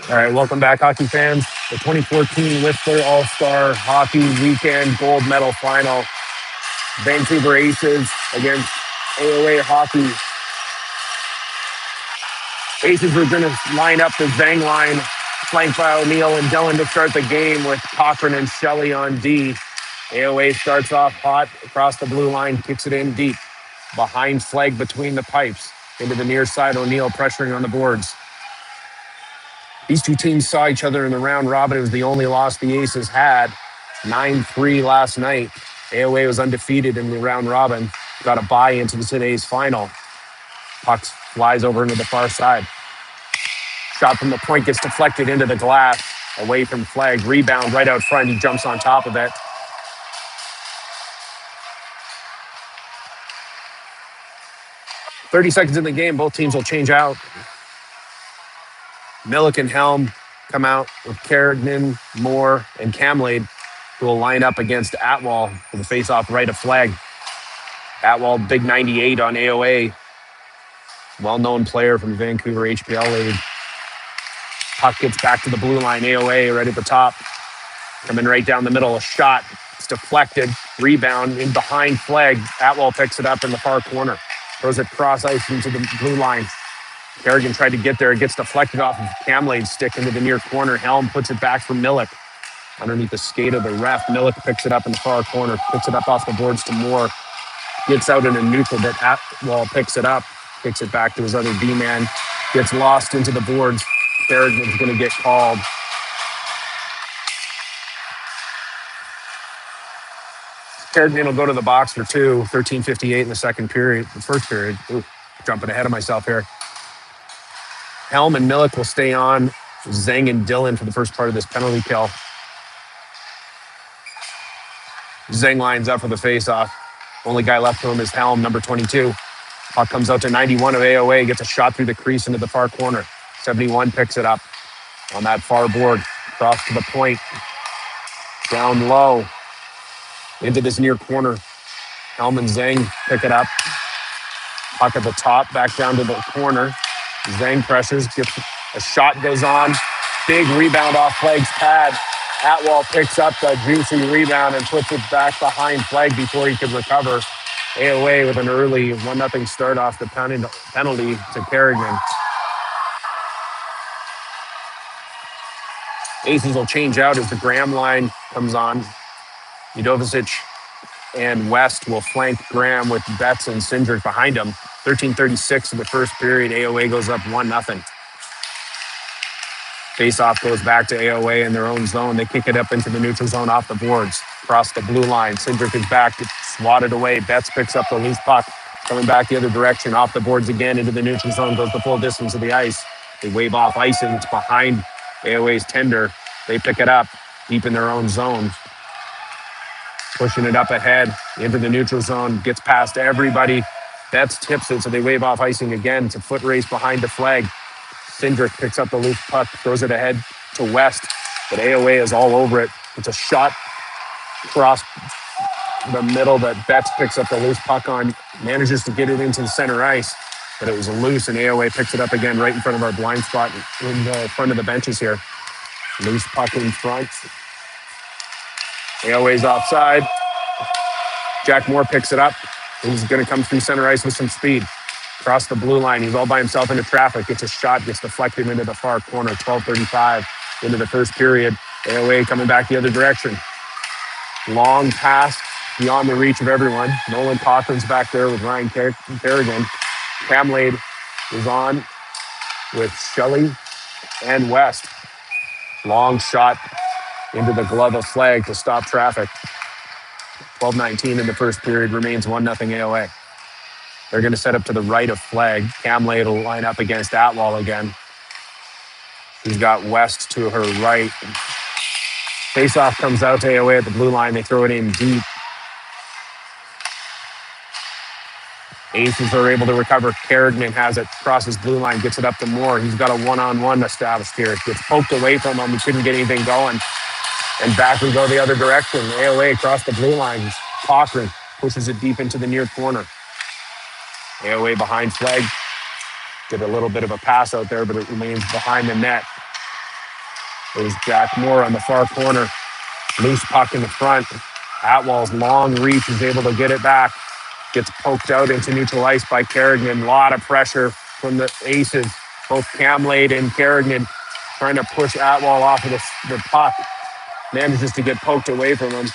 All right, welcome back, hockey fans. The 2014 Whistler All-Star Hockey Weekend Gold Medal Final. Vancouver Aces against AOA Hockey. Aces were going to line up the Zang line, flanked by O'Neill and Dillon to start the game with Cochran and Shelley on D. AOA starts off hot across the blue line, kicks it in deep. Behind flag between the pipes. Into the near side, O'Neill pressuring on the boards. These two teams saw each other in the round robin. It was the only loss the Aces had. 9-3 last night. AOA was undefeated in the round robin. Got a bye into today's final. Puck flies over into the far side. Shot from the point gets deflected into the glass. Away from flag. Rebound right out front. He jumps on top of it. "30 seconds in the game. Both teams will change out. Millick and Helm come out with Carignan, Moore, and Camlade, who will line up against Atwall for the face-off right of flag. Atwall, big 98 on AOA. Well-known player from the Vancouver HPL League. Puck gets back to the blue line. AOA right at the top. Coming right down the middle. A shot. It's deflected. Rebound in behind flag. Atwall picks it up in the far corner. Throws it cross ice into the blue line. Kerrigan tried to get there. It gets deflected off of Camlade's stick into the near corner. Helm puts it back for Millick. Underneath the skate of the ref, Millick picks it up in the far corner, picks it up off the boards to Moore. Gets out in a neutral, but Atwall picks it up, kicks it back to his other D-man. Gets lost into the boards. Kerrigan's going to get called. Kerrigan will go to the box for two. 13:58 in the second period, the first period. Ooh, jumping ahead of myself here. Helm and Millick will stay on. Zang and Dillon for the first part of this penalty kill. Zang lines up for the face-off. Only guy left to him is Helm, number 22. Puck comes out to 91 of AOA, gets a shot through the crease into the far corner. 71 picks it up on that far board. Across to the point. Down low. Into this near corner. Helm and Zang pick it up. Puck at the top, back down to the corner. Zang pressures, gets a shot goes on. Big rebound off flag's pad. Atwall picks up the juicy rebound and puts it back behind flag before he could recover. AOA with an early 1-0 start off the penalty to Kerrigan. Aces will change out as the Graham line comes on. Udovicic and West will flank Graham with Betts and Cindric behind him. 13:36 in the first period. AOA goes up 1-0. Face-off goes back to AOA in their own zone. They kick it up into the neutral zone off the boards. Across the blue line. Cindric is back. Gets swatted away. Betts picks up the loose puck. Coming back the other direction. Off the boards again into the neutral zone. Goes the full distance of the ice. They wave off icing. It's behind AOA's tender. They pick it up deep in their own zone. Pushing it up ahead into the neutral zone. Gets past everybody. Betts tips it, so they wave off icing again. It's a foot race behind the flag. Cindric picks up the loose puck, throws it ahead to West, but AOA is all over it. It's a shot across the middle that Betts picks up the loose puck on, manages to get it into the center ice, but it was loose, and AOA picks it up again right in front of our blind spot in the front of the benches here. Loose puck in front. AOA's offside. Jack Moore picks it up. He's going to come through center ice with some speed. Across the blue line. He's all by himself into traffic. Gets a shot. Gets deflected into the far corner. 12:35 into the first period. AOA coming back the other direction. Long pass beyond the reach of everyone. Nolan Cochran's back there with Ryan Kerrigan. Camlade is on with Shelley and West. Long shot into the glove of flag to stop traffic. 12:19 in the first period, remains 1-0 AOA. They're going to set up to the right of flag. Camlade will line up against Atwall again. She's got West to her right. Faceoff comes out to AOA at the blue line. They throw it in deep. Aces are able to recover. Kerrigan has it, crosses blue line, gets it up to Moore. He's got a one-on-one established here. Gets poked away from him. He couldn't get anything going. And back we go the other direction. AOA across the blue line. Cochran pushes it deep into the near corner. AOA behind flag. Did a little bit of a pass out there, but it remains behind the net. There's Jack Moore on the far corner. Loose puck in the front. Atwell's long reach is able to get it back. Gets poked out into neutral ice by Kerrigan. A lot of pressure from the Aces. Both Camlade and Kerrigan trying to push Atwell off of the puck. Manages to get poked away from him.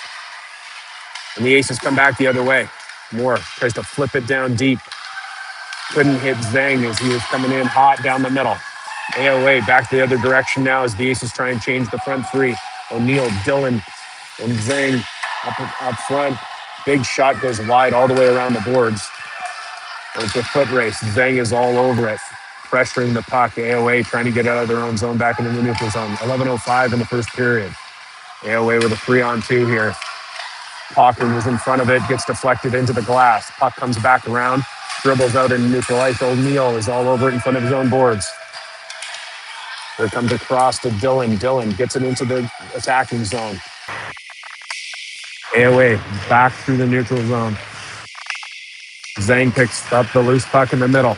And the Aces come back the other way. Moore tries to flip it down deep. Couldn't hit Zhang as he was coming in hot down the middle. AOA back the other direction now as the Aces try and change the front three. O'Neill, Dillon, and Zhang up front. Big shot goes wide all the way around the boards. It's a foot race. Zhang is all over it, pressuring the puck. AOA trying to get out of their own zone back into the neutral zone. 11:05 in the first period. AOA with a 3-on-2 here. Cochran was in front of it, gets deflected into the glass. Puck comes back around, dribbles out in neutral ice. O'Neill is all over it in front of his own boards. There comes across to Dillon. Dillon gets it into the attacking zone. AOA back through the neutral zone. Zhang picks up the loose puck in the middle.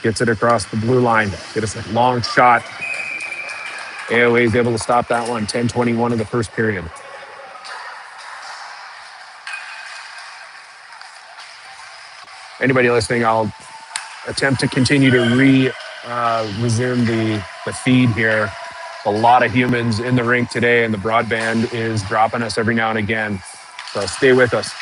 Gets it across the blue line. Gets a long shot. AOA is able to stop that one. 10:21 in the first period. Anybody listening, I'll attempt to continue to resume the feed here. A lot of humans in the rink today, and the broadband is dropping us every now and again. So stay with us.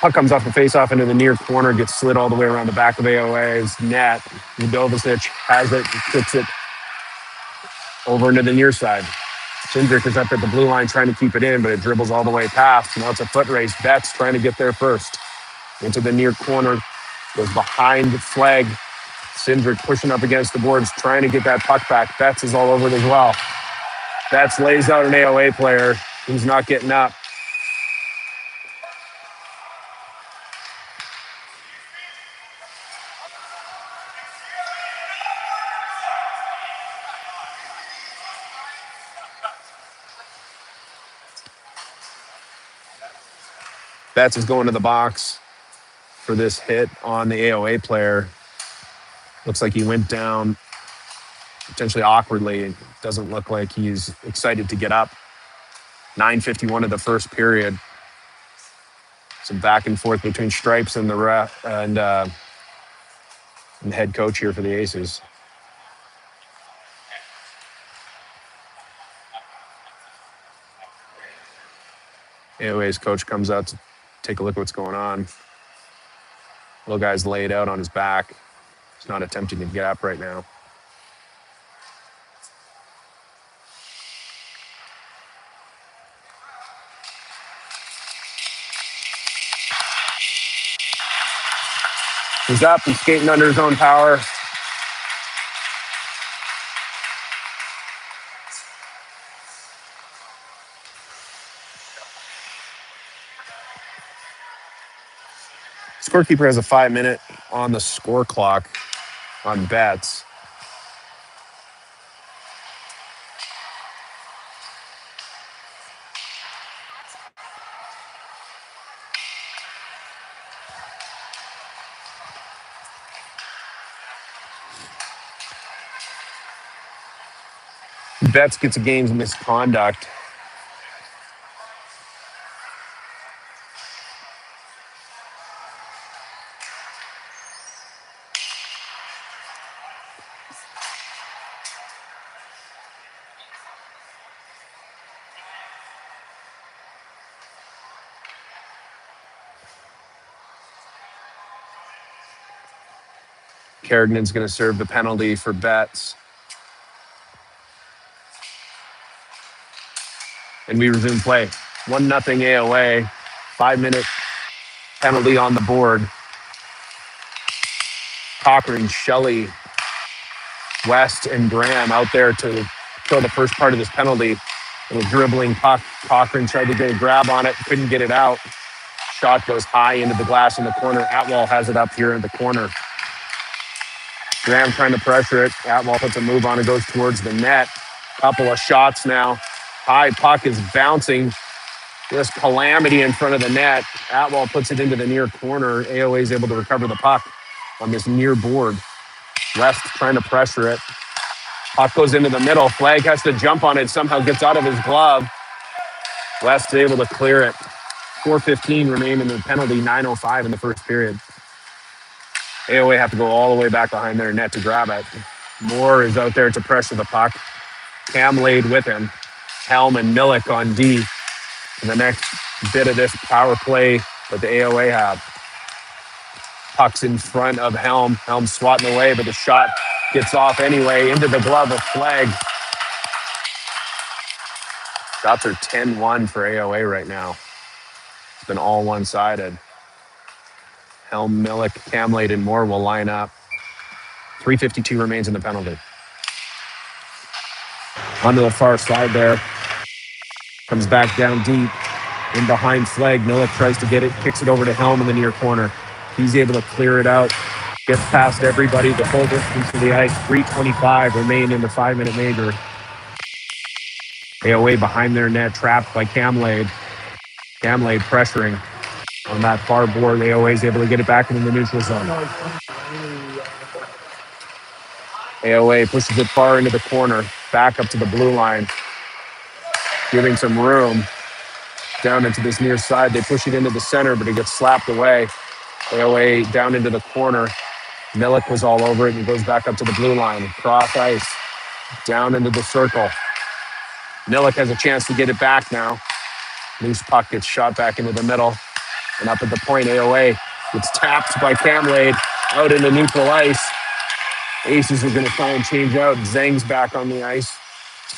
Puck comes off the faceoff into the near corner, gets slid all the way around the back of AOA's net. Udovicic has it, puts it over into the near side. Cindric is up at the blue line trying to keep it in, but it dribbles all the way past. Now it's a foot race. Betts trying to get there first. Into the near corner, goes behind the flag. Cindric pushing up against the boards, trying to get that puck back. Betts is all over it as well. Betts lays out an AOA player who's not getting up. Betts is going to the box for this hit on the AOA player. Looks like he went down potentially awkwardly. It doesn't look like he's excited to get up. 9:51 of the first period. Some back and forth between Stripes and the ref and the head coach here for the Aces. AOA's coach comes out to take a look at what's going on. Little guy's laid out on his back. He's not attempting to get up right now. He's up. He's skating under his own power. Scorekeeper has a 5-minute on the score clock on Betts. Betts gets a game's misconduct. Kerrigan's going to serve the penalty for Betts. And we resume play. 1-0 AOA. 5-minute penalty on the board. Cochran, Shelley, West, and Graham out there to kill the first part of this penalty. Little dribbling puck. Cochran tried to get a grab on it, couldn't get it out. Shot goes high into the glass in the corner. Atwell has it up here in the corner. Graham trying to pressure it. Atwell puts a move on and goes towards the net. Couple of shots now. High puck is bouncing. Just calamity in front of the net. Atwell puts it into the near corner. AOA is able to recover the puck on this near board. West trying to pressure it. Puck goes into the middle. Flag has to jump on it. Somehow gets out of his glove. West is able to clear it. 4:15 remain in the penalty. 9:05 in the first period. AOA have to go all the way back behind their net to grab it. Moore is out there to pressure the puck. Cam laid with him. Helm and Millick on D. And the next bit of this power play that the AOA have. Puck's in front of Helm. Helm swatting away, but the shot gets off anyway into the glove of Flag. Shots are 10-1 for AOA right now. It's been all one-sided. Helm, Millick, Camlade, and Moore will line up. 3:52 remains in the penalty. Onto the far side there. Comes back down deep. In behind Flag. Millick tries to get it, kicks it over to Helm in the near corner. He's able to clear it out. Gets past everybody, the full distance to the ice. 3:25 remain in the 5-minute major. AOA behind their net, trapped by Camlade. Camlade pressuring on that far board. AOA is able to get it back into the neutral zone. AOA pushes it far into the corner, back up to the blue line, giving some room down into this near side. They push it into the center, but it gets slapped away. AOA down into the corner. Millick was all over it and goes back up to the blue line. Cross ice, down into the circle. Millick has a chance to get it back now. Loose puck gets shot back into the middle. And up at the point, AOA gets tapped by Camlade out into neutral ice. Aces are going to try and change out. Zhang's back on the ice.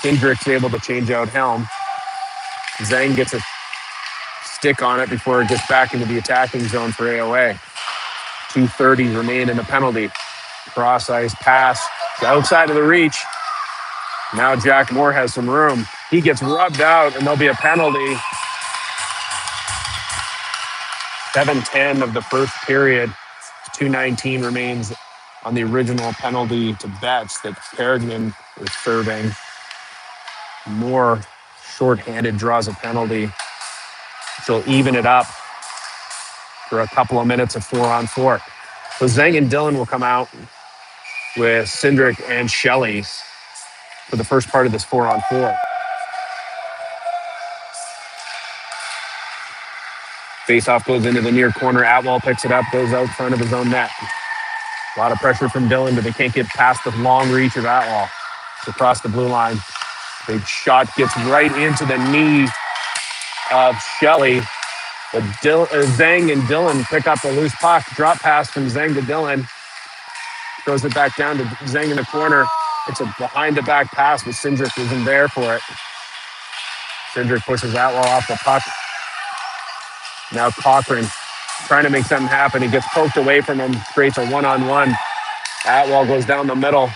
Kendrick's able to change out Helm. Zhang gets a stick on it before it gets back into the attacking zone for AOA. 2:30 remain in the penalty. Cross ice pass outside of the reach. Now Jack Moore has some room. He gets rubbed out, and there'll be a penalty. 7:10 of the first period. 2:19 remains on the original penalty to Betts that Kerrigan is serving. Moore shorthanded draws a penalty. She'll even it up for a couple of minutes of 4-on-4. So Zhang and Dylan will come out with Cindric and Shelley for the first part of this 4-on-4. Face-off goes into the near corner. Atwell picks it up, goes out front of his own net. A lot of pressure from Dylan, but they can't get past the long reach of Atwell. It's across the blue line. Big shot gets right into the knee of Shelley. But Zhang and Dylan pick up the loose puck. Drop pass from Zhang to Dylan. Throws it back down to Zhang in the corner. It's a behind-the-back pass, but Cindric wasn't there for it. Cindric pushes Atwell off the puck. Now Cochran trying to make something happen. He gets poked away from him, creates a one-on-one. Atwell goes down the middle.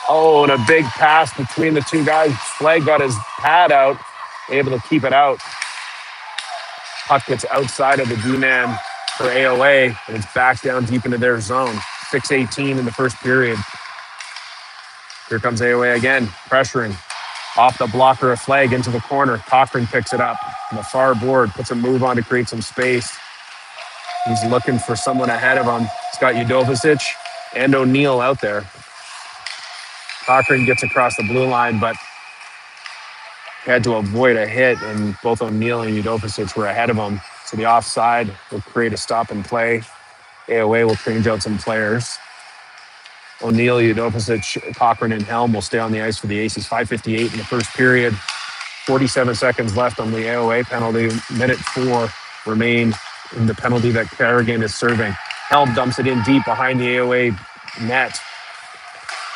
Oh, and a big pass between the two guys. Flag got his pad out, able to keep it out. Puck gets outside of the D-man for AOA, and it's back down deep into their zone. 6:18 in the first period. Here comes AOA again, pressuring. Off the blocker of Flag into the corner. Cochran picks it up on the far board, puts a move on to create some space. He's looking for someone ahead of him. He's got Udovicic and O'Neill out there. Cochran gets across the blue line, but had to avoid a hit, and both O'Neill and Udovicic were ahead of him. So the offside will create a stop and play. AOA will change out some players. O'Neill, Udovicic, Cochran, and Helm will stay on the ice for the Aces. 5:58 in the first period. 47 seconds left on the AOA penalty. Minute 4 remain in the penalty that Kerrigan is serving. Helm dumps it in deep behind the AOA net.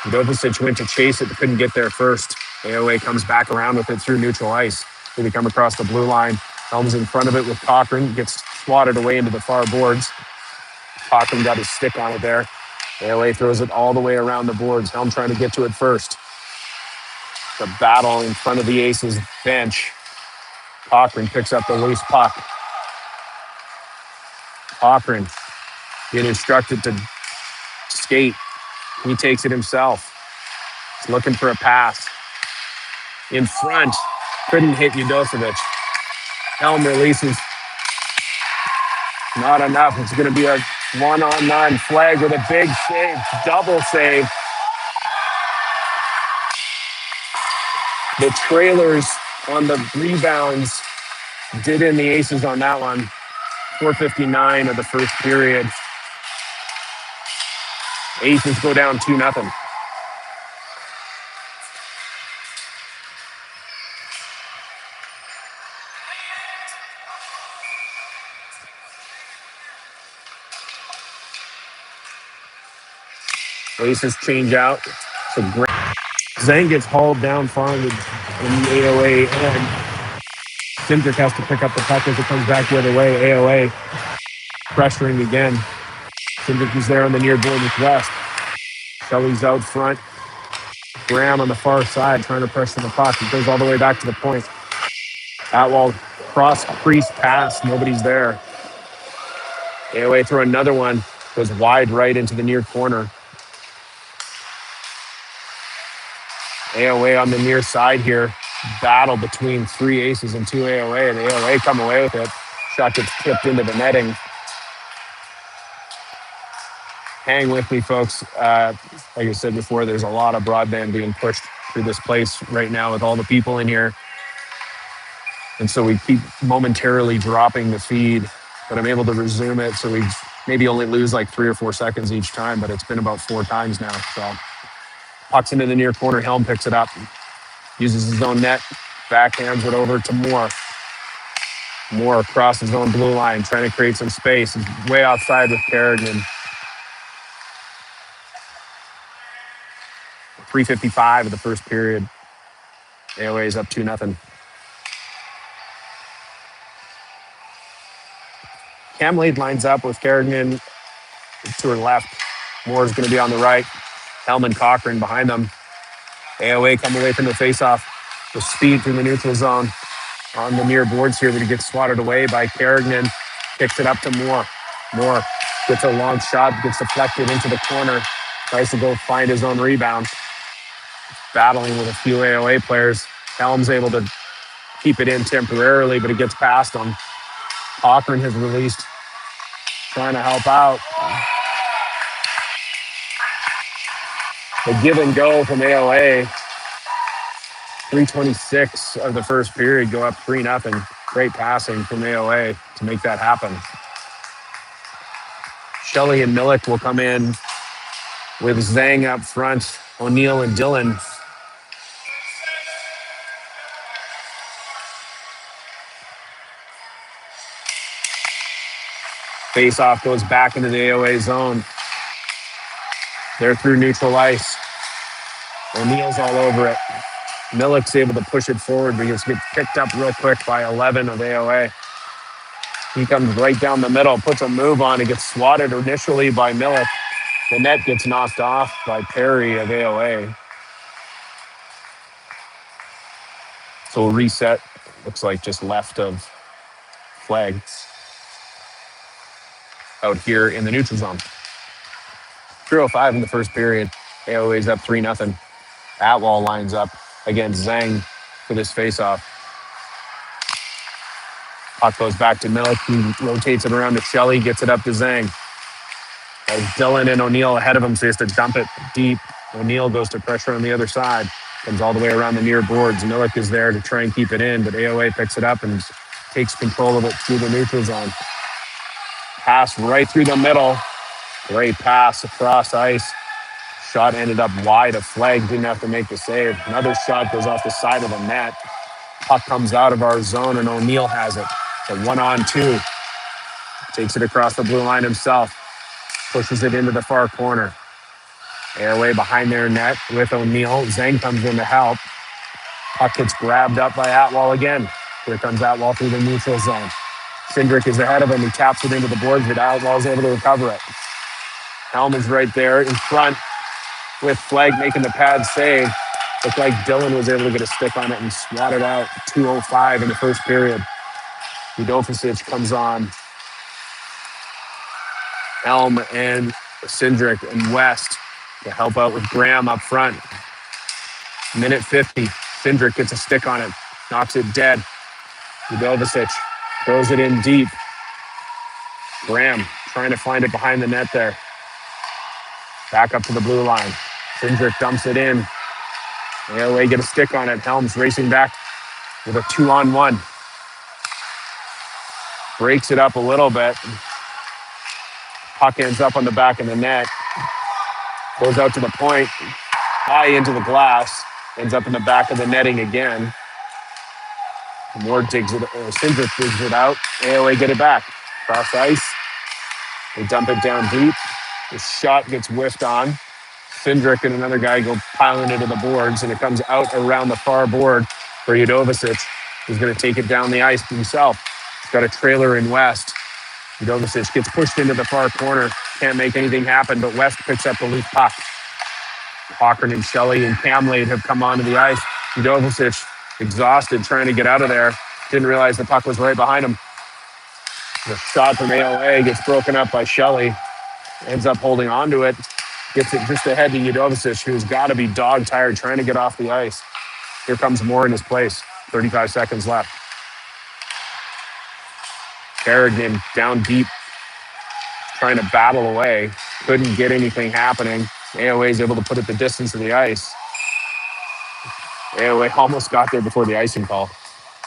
Udovicic went to chase it, but couldn't get there first. AOA comes back around with it through neutral ice. They come across the blue line. Helm's in front of it with Cochran. Gets swatted away into the far boards. Cochran got his stick on it there. AOA throws it all the way around the boards. Helm trying to get to it first. The battle in front of the Aces bench. Cochran picks up the loose puck. Cochran being instructed to skate. He takes it himself. He's looking for a pass. In front. Couldn't hit Udovicic. Helm releases. Not enough. It's going to be a 1-on-9. Flag with a big save. Double save. The trailers on the rebounds did in the aces on that one. 4:59 of the first period. Aces go down 2-0. Aces change out. So Zhang gets hauled down far in the AOA end. Cindric has to pick up the puck as it comes back the other way. AOA pressuring again. Cindric is there on the near board with West. Kelly's out front. Graham on the far side trying to pressure the puck. It goes all the way back to the point. Atwell cross crease pass. Nobody's there. AOA throw another one. Goes wide right into the near corner. AOA on the near side here. Battle between three aces and two AOA, and the AOA come away with it. Shot gets tipped into the netting. Hang with me, folks. Like I said before, there's a lot of broadband being pushed through this place right now with all the people in here. And so we keep momentarily dropping the feed, but I'm able to resume it. So we maybe only lose like 3 or 4 seconds each time, but it's been about 4 times now. So pucks into the near corner. Helm picks it up, uses his own net, backhands it over to Moore. Moore across his own blue line, trying to create some space. He's way outside with Kerrigan. 3:55 of the first period. AOA is up 2-0. Cam Lade lines up with Kerrigan to her left. Moore's going to be on the right. Helm and Cochran behind them. AOA come away from the faceoff with speed through the neutral zone on the near boards here, but he gets swatted away by Kerrigan. Kicks it up to Moore. Moore gets a long shot, gets deflected into the corner. Tries to go find his own rebound. Battling with a few AOA players. Helm's able to keep it in temporarily, but it gets past him. Cochran has released, trying to help out. The give and go from AOA. 3:26 of the first period, go up 3-0. Great passing from AOA to make that happen. Shelley and Millick will come in with Zhang up front, O'Neill and Dillon. Face-off goes back into the AOA zone. They're through neutral ice. O'Neill's all over it. Millick's able to push it forward, but he gets picked up real quick by 11 of AOA. He comes right down the middle, puts a move on, and gets swatted initially by Millick. The net gets knocked off by Perry of AOA. So we'll reset. Looks like just left of flag out here in the neutral zone. 3:05 in the first period. AOA's up 3-0. Atwell lines up against Zhang for this faceoff. Puck goes back to Millick. He rotates it around to Shelley, gets it up to Zhang. As Dillon and O'Neill ahead of him, so he has to dump it deep. O'Neill goes to pressure on the other side. Comes all the way around the near boards. Millick is there to try and keep it in, but AOA picks it up and takes control of it through the neutral zone. Pass right through the middle. Great pass across ice. Shot ended up wide of flag. Didn't have to make the save. Another shot goes off the side of the net. Puck comes out of our zone, and O'Neill has it. So 1-on-2. Takes it across the blue line himself. Pushes it into the far corner. AOA behind their net with O'Neill. Zhang comes in to help. Puck gets grabbed up by Atwell again. Here comes Atwell through the neutral zone. Cindric is ahead of him. He taps it into the boards, but Atwell's able to recover it. Helm is right there in front with Flag making the pad save. Looked like Dillon was able to get a stick on it and swat it out. 2:05 in the first period. Udovicic comes on. Helm and Cindric and West to help out with Graham up front. Minute 50. Cindric gets a stick on it, knocks it dead. Udovicic throws it in deep. Graham trying to find it behind the net there. Back up to the blue line. Cindric dumps it in. AOA get a stick on it. Helms racing back with a 2-on-1. Breaks it up a little bit. Puck ends up on the back of the net. Goes out to the point. High into the glass. Ends up in the back of the netting again. Moore digs it. Cindric digs it out. AOA get it back. Cross ice. They dump it down deep. The shot gets whiffed on. Cindric and another guy go piling into the boards, and it comes out around the far board for Judovicic, who's going to take it down the ice himself. He's got a trailer in West. Judovicic gets pushed into the far corner. Can't make anything happen, but West picks up the loose puck. Cochran and Shelley and Camlade have come onto the ice. Judovicic, exhausted, trying to get out of there. Didn't realize the puck was right behind him. The shot from AOA gets broken up by Shelley. Ends up holding on to it. Gets it just ahead to Judovicic, who's got to be dog-tired trying to get off the ice. Here comes Moore in his place. 35 seconds left. Kerrigan down deep, trying to battle away. Couldn't get anything happening. AOA is able to put it the distance of the ice. AOA almost got there before the icing call.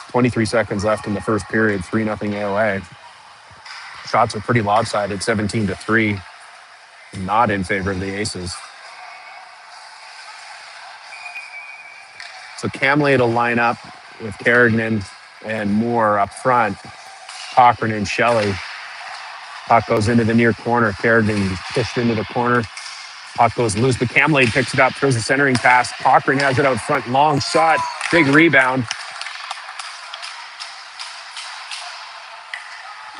23 seconds left in the first period, 3-0 AOA. Shots are pretty lopsided, 17-3. Not in favor of the Aces. So Camlade will line up with Kerrigan and Moore up front. Cochran and Shelley. Puck goes into the near corner. Kerrigan pushed into the corner. Puck goes loose, but Camlade picks it up, throws a centering pass. Cochran has it out front. Long shot. Big rebound.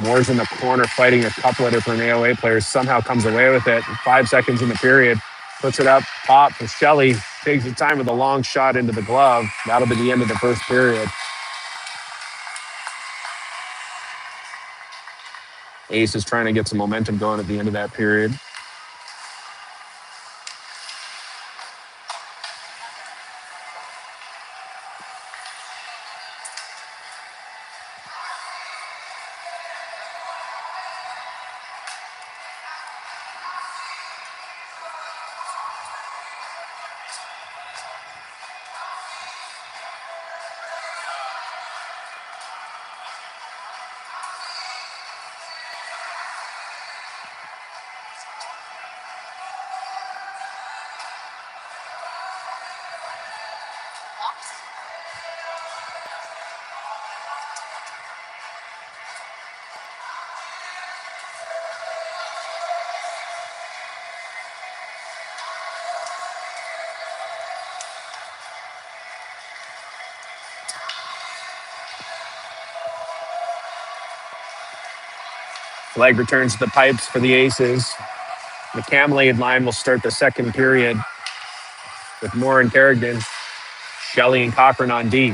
Moore's in the corner fighting a couple of different AOA players. Somehow comes away with it. 5 seconds in the period. Puts it up top for Shelley. Takes the time with a long shot into the glove. That'll be the end of the first period. Ace is trying to get some momentum going at the end of that period. Flag returns to the pipes for the Aces. The Camlade line will start the second period with Moore and Kerrigan, Shelley and Cochran on D.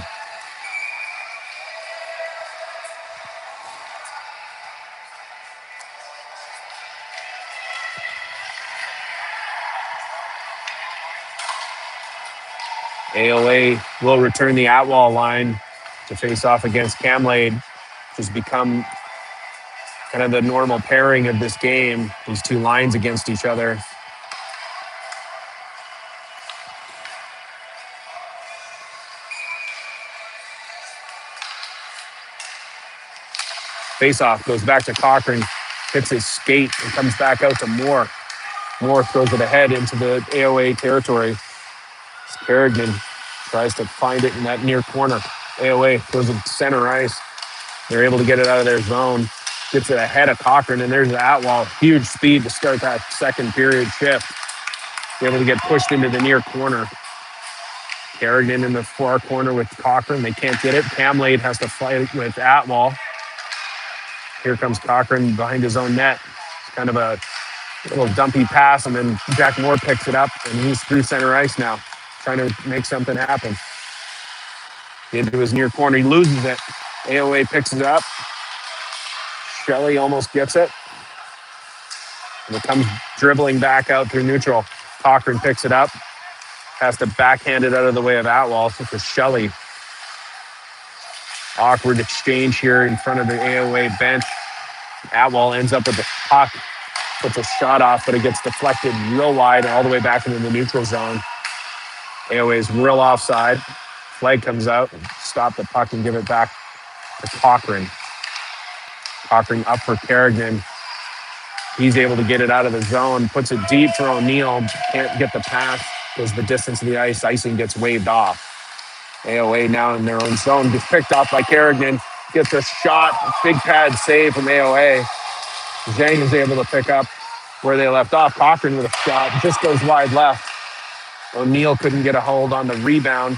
AOA will return the Atwall line to face off against Camlade, which has become kind of the normal pairing of this game, these two lines against each other. Face-off goes back to Cochran, hits his skate, and comes back out to Moore. Moore throws it ahead into the AOA territory. Kerrigan tries to find it in that near corner. AOA throws it center ice. They're able to get it out of their zone. Gets it ahead of Cochran, and there's Atwall. Huge speed to start that second period shift. Able to get pushed into the near corner. Kerrigan in the far corner with Cochran. They can't get it. Camlade has to fight with Atwall. Here comes Cochran behind his own net. It's kind of a little dumpy pass, and then Jack Moore picks it up, and he's through center ice now, trying to make something happen. Into his near corner. He loses it. AOA picks it up. Shelley almost gets it. And it comes dribbling back out through neutral. Cochran picks it up. Has to backhand it out of the way of Atwall for Shelley. Awkward exchange here in front of the AOA bench. Atwall ends up with the puck. Puts a shot off, but it gets deflected real wide all the way back into the neutral zone. AOA is real offside. Flag comes out, stop the puck and give it back to Cochran. Cochran up for Kerrigan. He's able to get it out of the zone, puts it deep for O'Neill. Can't get the pass, goes the distance of the ice. Icing gets waved off. AOA now in their own zone, gets picked off by Kerrigan. Gets a shot, big pad save from AOA. Zhang is able to pick up where they left off. Cochran with a shot, just goes wide left. O'Neill couldn't get a hold on the rebound,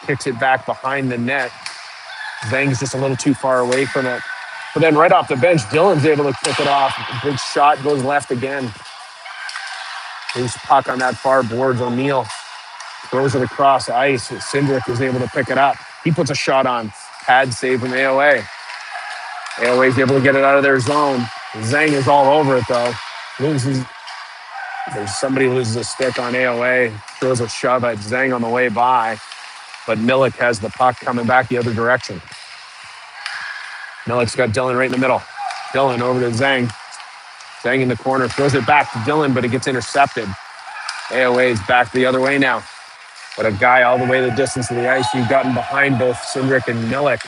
kicks it back behind the net. Zhang's just a little too far away from it. But then right off the bench, Dylan's able to pick it off. Big shot goes left again. Loose puck on that far boards. O'Neill throws it across ice. Cindric is able to pick it up. He puts a shot on. Pad save from AOA. AOA is able to get it out of their zone. Zhang is all over it though. There's somebody loses a stick on AOA. Throws a shove at Zhang on the way by. But Milik has the puck coming back the other direction. Milik's got Dylan right in the middle. Dylan over to Zhang. Zhang in the corner, throws it back to Dylan, but it gets intercepted. AOA is back the other way now. But a guy all the way the distance of the ice. You've gotten behind both Cindric and Milik.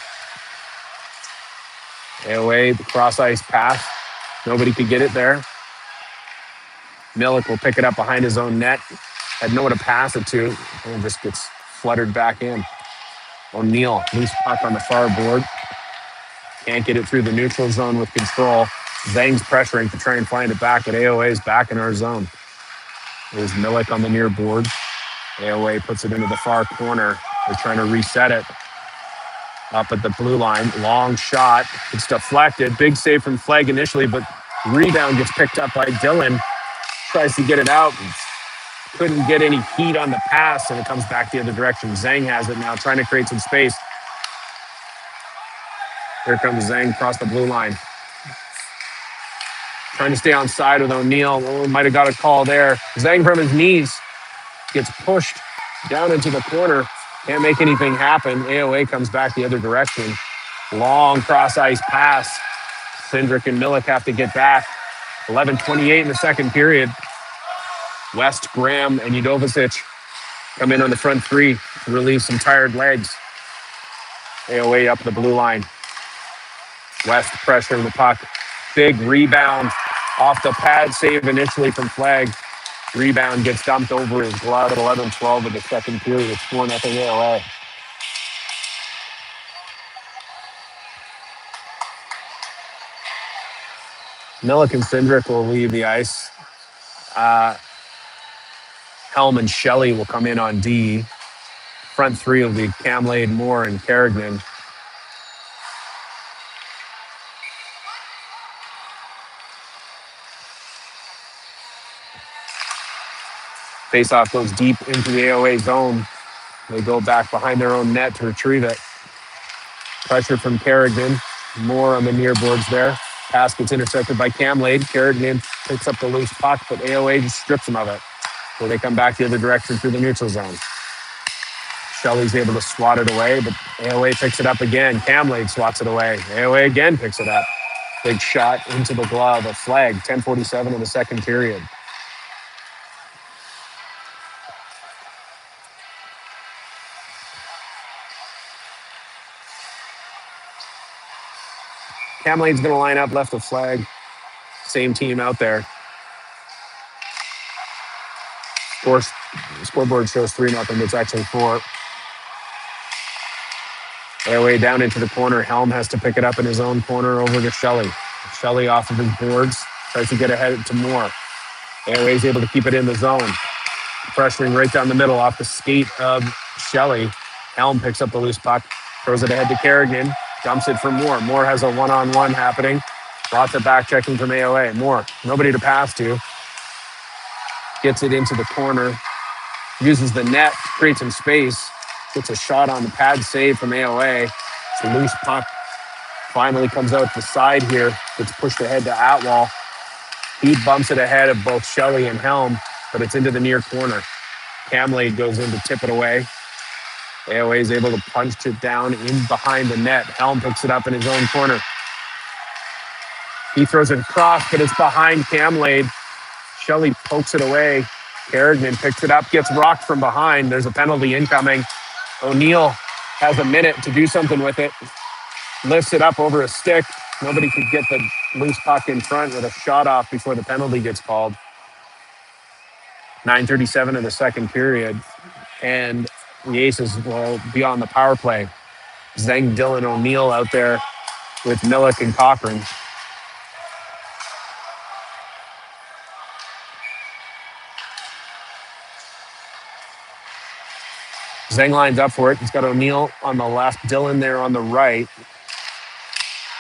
AOA, the cross ice pass. Nobody could get it there. Milik will pick it up behind his own net. Had no one to pass it to. And just gets fluttered back in. O'Neill, loose puck on the far board. Can't get it through the neutral zone with control. Zhang's pressuring to try and find it back, but AOA is back in our zone. There's Milik on the near board. AOA puts it into the far corner. They're trying to reset it. Up at the blue line. Long shot. It's deflected. Big save from Flag initially, but rebound gets picked up by Dylan. Tries to get it out. Couldn't get any heat on the pass, and it comes back the other direction. Zhang has it now, trying to create some space. Here comes Zhang across the blue line. Trying to stay on side with O'Neill. Oh, might have got a call there. Zhang from his knees gets pushed down into the corner. Can't make anything happen. AOA comes back the other direction. Long cross-ice pass. Cindric and Milik have to get back. 11:28 in the second period. West, Graham, and Udovicic come in on the front three to relieve some tired legs. AOA up the blue line. West pressuring the puck. Big rebound off the pad save initially from Flag. Rebound gets dumped over his glove at 11:12 of the second period. It's 4-0 AOA. Milik and Cindric will leave the ice. Helm and Shelley will come in on D. Front three will be Camlade, Moore, and Kerrigan. Face-off goes deep into the AOA zone. They go back behind their own net to retrieve it. Pressure from Kerrigan. Moore on the near boards there. Pass gets intercepted by Camlade. Kerrigan picks up the loose puck, but AOA just strips him of it. So they come back the other direction through the neutral zone. Shelley's able to swat it away, but AOA picks it up again. Camlade swats it away. AOA again picks it up. Big shot into the glove. A Flag. 10:47 in the second period. Camlade's going to line up left of Flag. Same team out there. Scoreboard shows 3-0. It's actually 4. AOA down into the corner. Helm has to pick it up in his own corner over to Shelley. Shelley off of his boards. Tries to get ahead to Moore. AOA is able to keep it in the zone. Pressuring right down the middle off the skate of Shelley. Helm picks up the loose puck. Throws it ahead to Kerrigan. Dumps it for Moore. Moore has a one-on-one happening. Lots of back checking from AOA. Moore, nobody to pass to. Gets it into the corner. Uses the net, creates some space. Gets a shot on the pad save from AOA. It's a loose puck. Finally comes out the side here. Gets pushed ahead to Atwell. He bumps it ahead of both Shelley and Helm, but it's into the near corner. Camlade goes in to tip it away. AOA is able to punch it down in behind the net. Helm picks it up in his own corner. He throws it across, but it's behind Camlade. Shelley pokes it away. Kerrigan picks it up, gets rocked from behind. There's a penalty incoming. O'Neill has a minute to do something with it. Lifts it up over a stick. Nobody could get the loose puck in front with a shot off before the penalty gets called. 9:37 of the second period. And the Aces will be on the power play. Zeng, Dylan, O'Neill out there with Millick and Cochran. Zeng lines up for it. He's got O'Neill on the left, Dylan there on the right.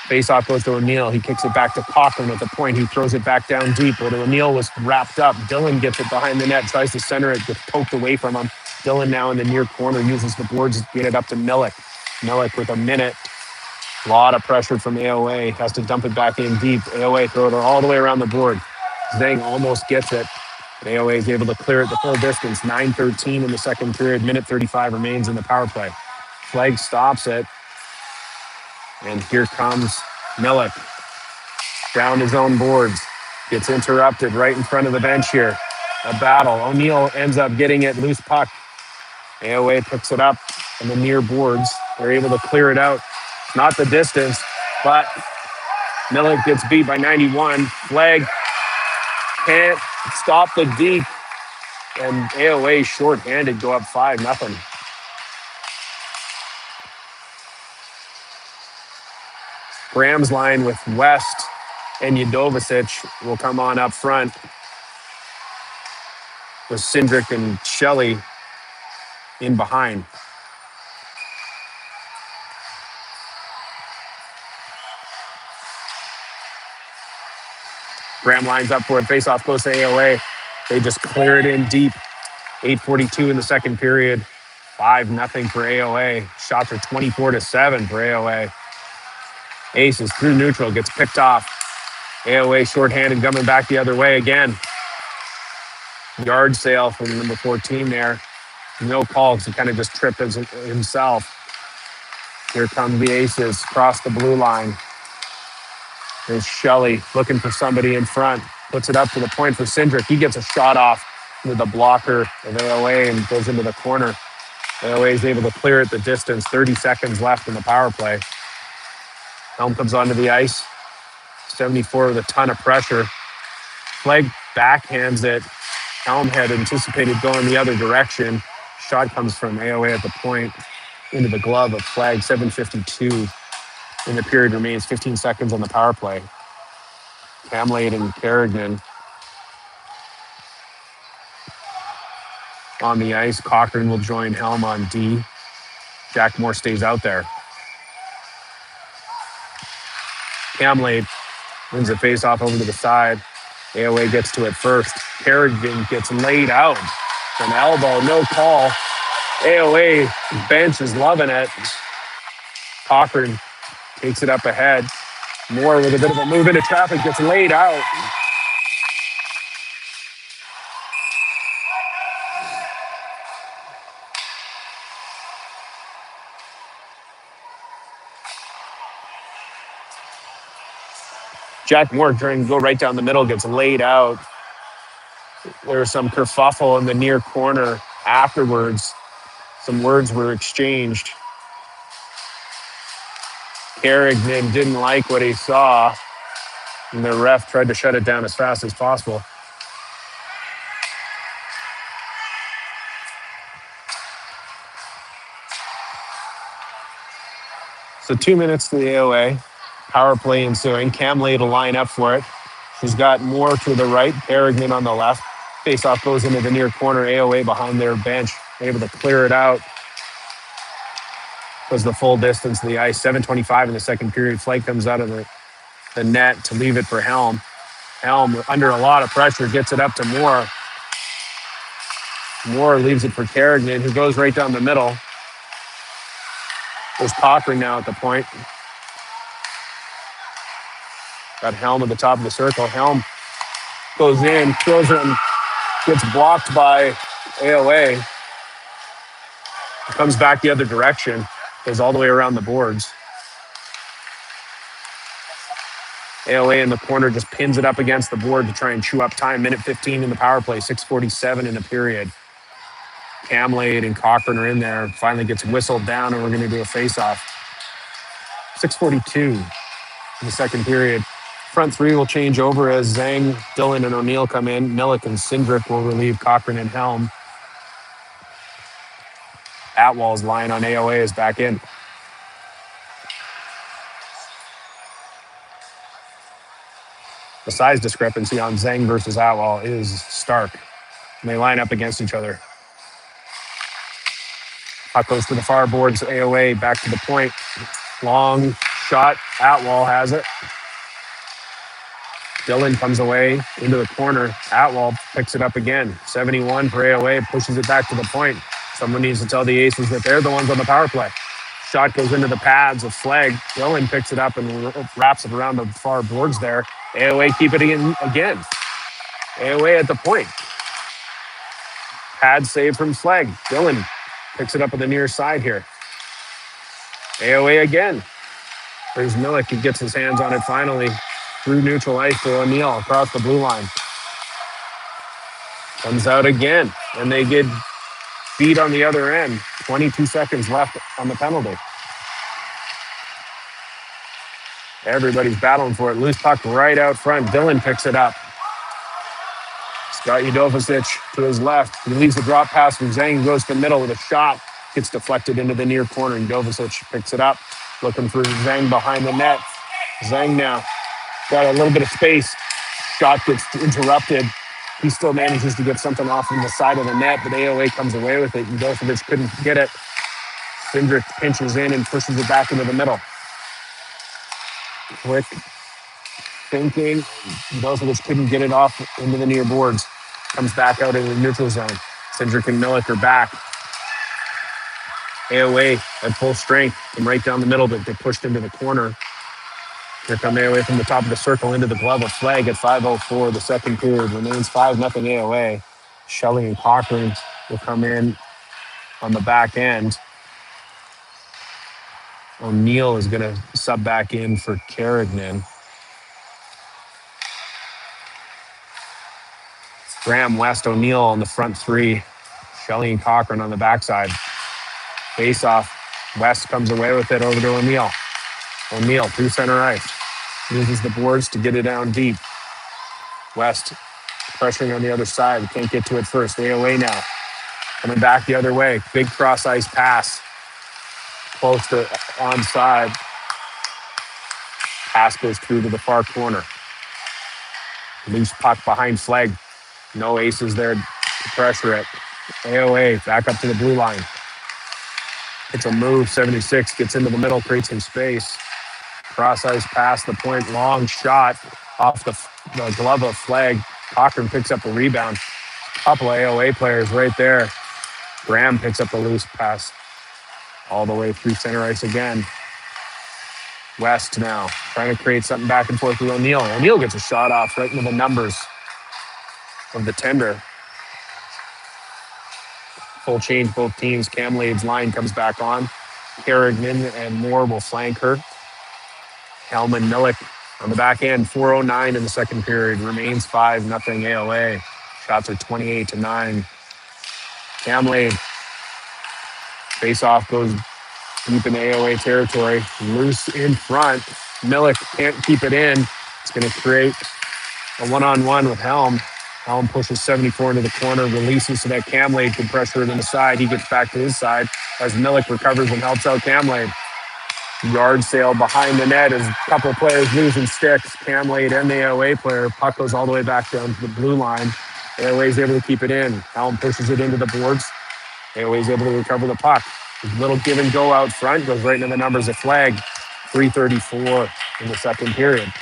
Face-off goes to O'Neill. He kicks it back to Cochran at the point. He throws it back down deep, but O'Neill was wrapped up. Dylan gets it behind the net, tries to center it, gets poked away from him. Dylan now in the near corner uses the boards to get it up to Millick. Millick with a minute. A lot of pressure from AOA. Has to dump it back in deep. AOA throw it all the way around the board. Zeng almost gets it. AOA is able to clear it the full distance. 9:13 in the second period. Minute 35 remains in the power play. Flag stops it. And here comes Millick. Down his own boards. Gets interrupted right in front of the bench here. A battle. O'Neill ends up getting it. Loose puck. AOA picks it up on the near boards. They're able to clear it out. Not the distance, but Millick gets beat by 91. Flag can't stop the deep. And AOA shorthanded go up 5-0. Graham's line with West and Yadovicic will come on up front with Cindric and Shelley in behind. Graham lines up for it. Face-off goes to AOA. They just clear it in deep. 8:42 in the second period. 5-0 for AOA. Shots are 24-7 for AOA. Aces through neutral, gets picked off. AOA shorthanded, coming back the other way again. Yard sale from number 14 there. No call, because he kind of just tripped himself. Here come the Aces across the blue line. There's Shelley looking for somebody in front. Puts it up to the point for Cindric. He gets a shot off with the blocker of AOA and goes into the corner. AOA is able to clear it the distance. 30 seconds left in the power play. Helm comes onto the ice. 74 with a ton of pressure. Flag backhands it. Helm had anticipated going the other direction. Shot comes from AOA at the point into the glove of Flag. 7:52 in the period remains. 15 seconds on the power play. Camlade and Kerrigan on the ice. Cochran will join Helm on D. Jack Moore stays out there. Camlade wins the face-off over to the side. AOA gets to it first. Kerrigan gets laid out. An elbow, no call. AOA bench is loving it. Cochran takes it up ahead. Moore with a bit of a move into traffic gets laid out. Jack Moore trying to go right down the middle, gets laid out. There was some kerfuffle in the near corner afterwards. Some words were exchanged. Kerrigan didn't like what he saw, and the ref tried to shut it down as fast as possible. So 2 minutes to the AOA. Power play ensuing. Camlade will line up for it. She's got Moore to the right, Kerrigan on the left. Face-off goes into the near corner. AOA behind their bench, able to clear it out. Was the full distance to the ice. 7:25 in the second period. Flag comes out of the net to leave it for Helm. Helm, under a lot of pressure, gets it up to Moore. Moore leaves it for Kerrigan, who goes right down the middle. There's Cochran now at the point. Got Helm at the top of the circle. Helm goes in, throws it, and gets blocked by AOA. Comes back the other direction, goes all the way around the boards. AOA in the corner just pins it up against the board to try and chew up time. Minute 15 in the power play, 6:47 in the period. Camlade and Cochran are in there. Finally gets whistled down, and we're going to do a face-off. 6:42 in the second period. Front three will change over as Zhang, Dillon, and O'Neill come in. Millick and Cindric will relieve Cochran and Helm. Atwall's line on AOA is back in. The size discrepancy on Zhang versus Atwall is stark. And they line up against each other. Puck goes to the far boards. AOA back to the point. Long shot. Atwall has it. Dillon comes away into the corner. Atwall picks it up again. 71 for AOA, pushes it back to the point. Someone needs to tell the Aces that they're the ones on the power play. Shot goes into the pads of Flag. Dillon picks it up and wraps it around the far boards there. AOA keep it in again. AOA at the point. Pad save from Flag. Dillon picks it up on the near side here. AOA again. There's Millick who gets his hands on it finally. Through neutral ice to O'Neill across the blue line. Comes out again, and they get beat on the other end. 22 seconds left on the penalty. Everybody's battling for it. Loose puck right out front. Dillon picks it up. Scott Udovicic to his left. He leaves the drop pass from Zhang, goes to the middle with a shot. Gets deflected into the near corner. Udovicic picks it up. Looking for Zhang behind the net. Zhang now got a little bit of space. Shot gets interrupted. He still manages to get something off from the side of the net, but AOA comes away with it. Udovicic couldn't get it. Cindric pinches in and pushes it back into the middle. Quick thinking. Udovicic couldn't get it off into the near boards. Comes back out in the neutral zone. Cindric and Millick are back. AOA at full strength from right down the middle, but get pushed into the corner. Here come AOA from the top of the circle into the glove of Flag at 5:04. The second period remains 5-0 AOA. Shelley and Cochran will come in on the back end. O'Neill is going to sub back in for Carignan. Graham, West, O'Neill on the front three. Shelley and Cochran on the backside. Face off. West comes away with it over to O'Neill. O'Neill through center ice. Uses the boards to get it down deep. West pressuring on the other side. Can't get to it first. AOA now. Coming back the other way. Big cross ice pass. Close to onside. Pass goes through to the far corner. Loose puck behind Flag. No Aces there to pressure it. AOA back up to the blue line. It's a move. 76 gets into the middle, creates some space. Cross ice pass the point. Long shot off the glove of Flag. Cochran picks up the rebound. Couple of AOA players right there. Graham picks up the loose pass all the way through center ice again. West now trying to create something back and forth with O'Neill. O'Neill gets a shot off right into the numbers of the tender. Full change both teams. Camlade's line comes back on. Carignan and Moore will flank her. Helm and Millick on the back end. 4:09 in the second period. Remains 5-0 AOA. Shots are 28-9. Camlade. Face-off goes deep in AOA territory. Loose in front. Millick can't keep it in. It's going to create a one-on-one with Helm. Helm pushes 74 into the corner, releases so that Camlade can pressure it in the side. He gets back to his side as Millick recovers and helps out Camlade. Yard sale behind the net as a couple of players losing sticks. Camlade and the AOA player. Puck goes all the way back down to the blue line. AOA is able to keep it in. Helm pushes it into the boards. AOA is able to recover the puck. A little give and go out front. Goes right into the numbers of Flag. 3:34 in the second period.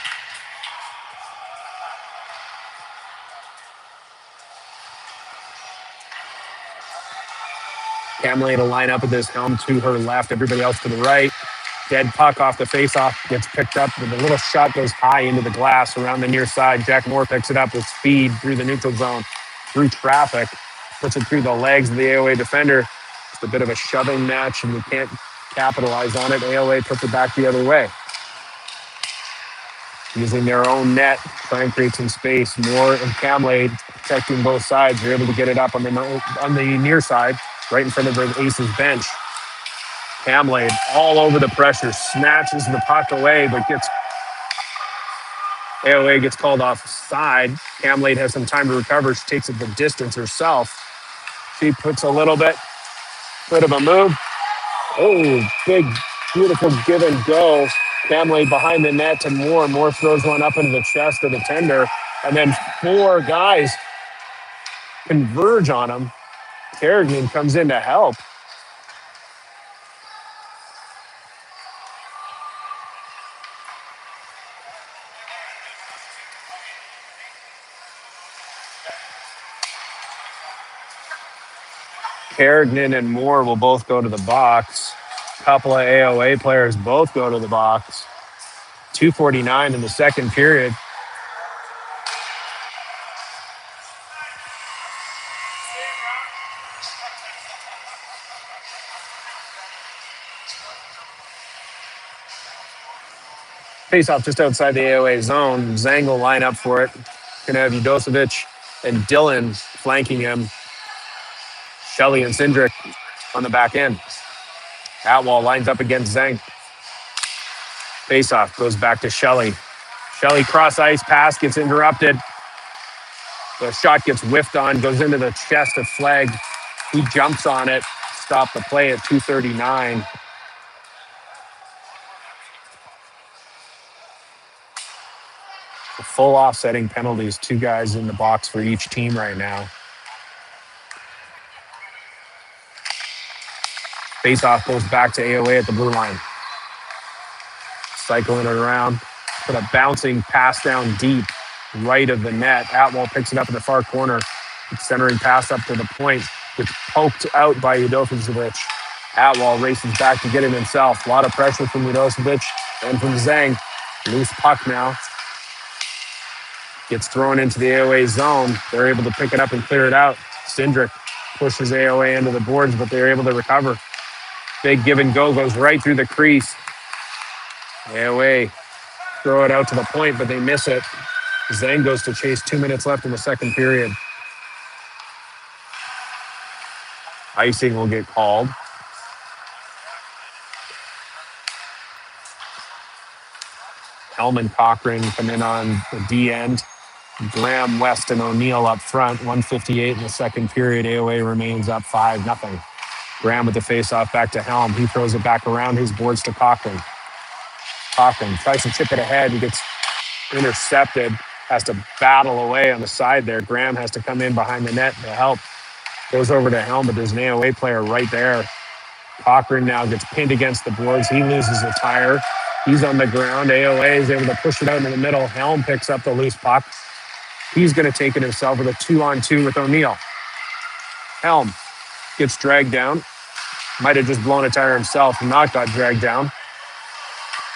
Camlade will line up with this. Helm to her left, everybody else to the right. Dead puck off the face-off, gets picked up, but the little shot goes high into the glass around the near side. Jack Moore picks it up with speed through the neutral zone, through traffic, puts it through the legs of the AOA defender. It's a bit of a shoving match, and we can't capitalize on it. AOA puts it back the other way. using their own net, trying to create some space. Moore and Camlade protecting both sides. They're able to get it up on the near side, right in front of the Aces bench. Camlade all over the pressure, snatches the puck away, but AOA gets called offside. Camlade has some time to recover. She takes it the distance herself. She puts a bit of a move. Oh, big, beautiful give and go. Camlade behind the net to Moore. Moore throws one up into the chest of the tender. And then four guys converge on him. Kerrigan comes in to help. Kerrigan and Moore will both go to the box. A couple of AOA players both go to the box. 2:49 in the second period. Face off just outside the AOA zone. Zang will line up for it. Gonna have Udosevic and Dylan flanking him. Shelley and Cindric on the back end. Atwall lines up against Zang. Face off goes back to Shelley. Shelley cross ice pass gets interrupted. The shot gets whiffed on, goes into the chest of Flegg. He jumps on it. Stop the play at 2:39. Full offsetting penalties. Two guys in the box for each team right now. Face-off goes back to AOA at the blue line. Cycling it around. Put a bouncing pass down deep right of the net. Atwall picks it up in the far corner. Centering pass up to the point. It's poked out by Udosevic. Atwall races back to get it himself. A lot of pressure from Udosevic and from Zang. Loose puck now. Gets thrown into the AOA zone. They're able to pick it up and clear it out. Cindric pushes AOA into the boards, but they're able to recover. Big give and go goes right through the crease. AOA throw it out to the point, but they miss it. Zang goes to chase. 2 minutes left in the second period. Icing will get called. Helm and Cochran come in on the D end. Graham, West, and O'Neill up front. 1:58 in the second period. AOA remains up 5-0. Graham with the face-off back to Helm. He throws it back around his boards to Cochran. Cochran tries to chip it ahead. He gets intercepted. Has to battle away on the side there. Graham has to come in behind the net to help. Goes over to Helm, but there's an AOA player right there. Cochran now gets pinned against the boards. He loses the tire. He's on the ground. AOA is able to push it out in the middle. Helm picks up the loose puck. He's going to take it himself with a 2-on-2 with O'Neill. Helm gets dragged down. Might have just blown a tire himself and not got dragged down.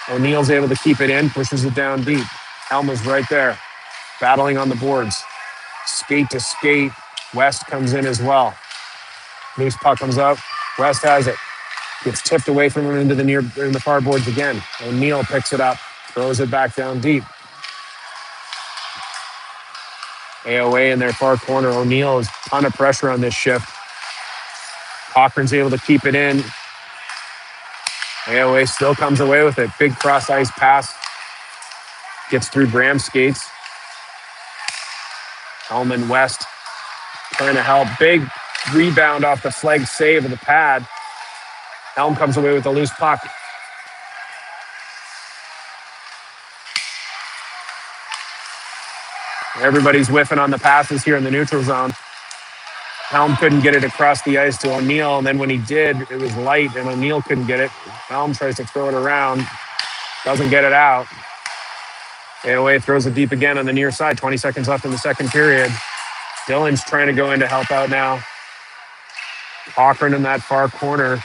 O'Neill's able to keep it in, pushes it down deep. Helm is right there, battling on the boards. Skate to skate. West comes in as well. Loose puck comes out. West has it. Gets tipped away from him into the far boards again. O'Neill picks it up, throws it back down deep. AOA in their far corner. O'Neill is a ton of pressure on this shift. Cochran's able to keep it in. AOA still comes away with it. Big cross ice pass. Gets through Graham's skates. Helm and West trying to help. Big rebound off the Flegg save of the pad. Helm comes away with a loose puck. Everybody's whiffing on the passes here in the neutral zone. Helm couldn't get it across the ice to O'Neill, and then when he did, it was light, and O'Neill couldn't get it. Helm tries to throw it around, doesn't get it out. AOA throws it deep again on the near side. 20 seconds left in the second period. Dylan's trying to go in to help out now. Cochran in that far corner.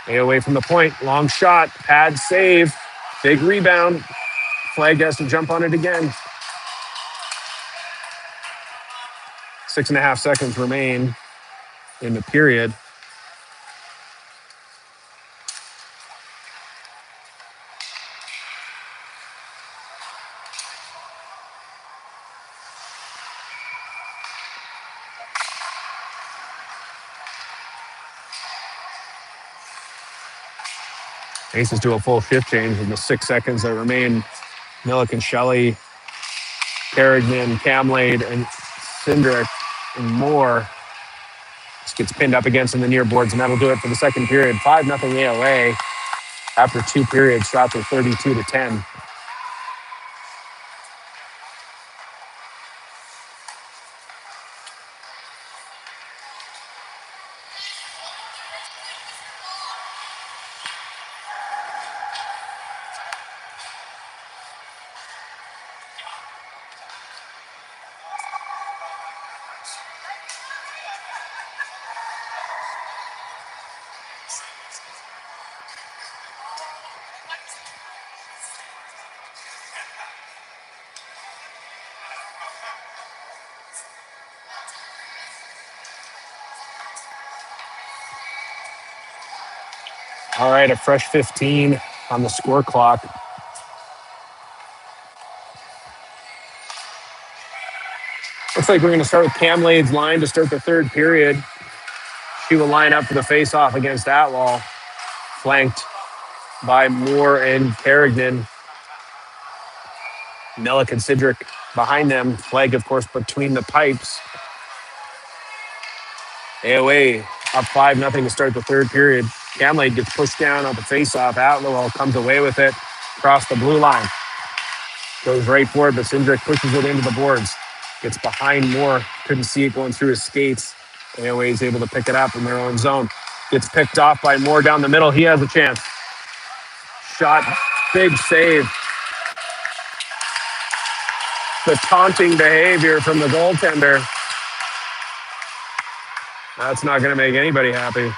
AOA from the point. Long shot. Pad save. Big rebound. Flegg has to jump on it again. 6.5 seconds remain in the period. Aces do a full shift change in the 6 seconds that remain. Milik and Shelley, Carrigan, Camlade, and Cindric, and more. Just gets pinned up against in the near boards, and that'll do it for the second period. 5-0 AOA. After 2 periods, shots are 32-10. All right, a fresh 15 on the score clock. Looks like we're going to start with Cam Lade's line to start the third period. She will line up for the face-off against Atwell, flanked by Moore and Carrigan. Milik and Cindric behind them. Flag, of course, between the pipes. AOA up 5-0 to start the third period. Camlade gets pushed down on the face-off. Atwell comes away with it across the blue line. Goes right for it, but Cindric pushes it into the boards. Gets behind Moore. Couldn't see it going through his skates. AOA is able to pick it up in their own zone. Gets picked off by Moore down the middle. He has a chance. Shot. Big save. The taunting behavior from the goaltender. That's not going to make anybody happy.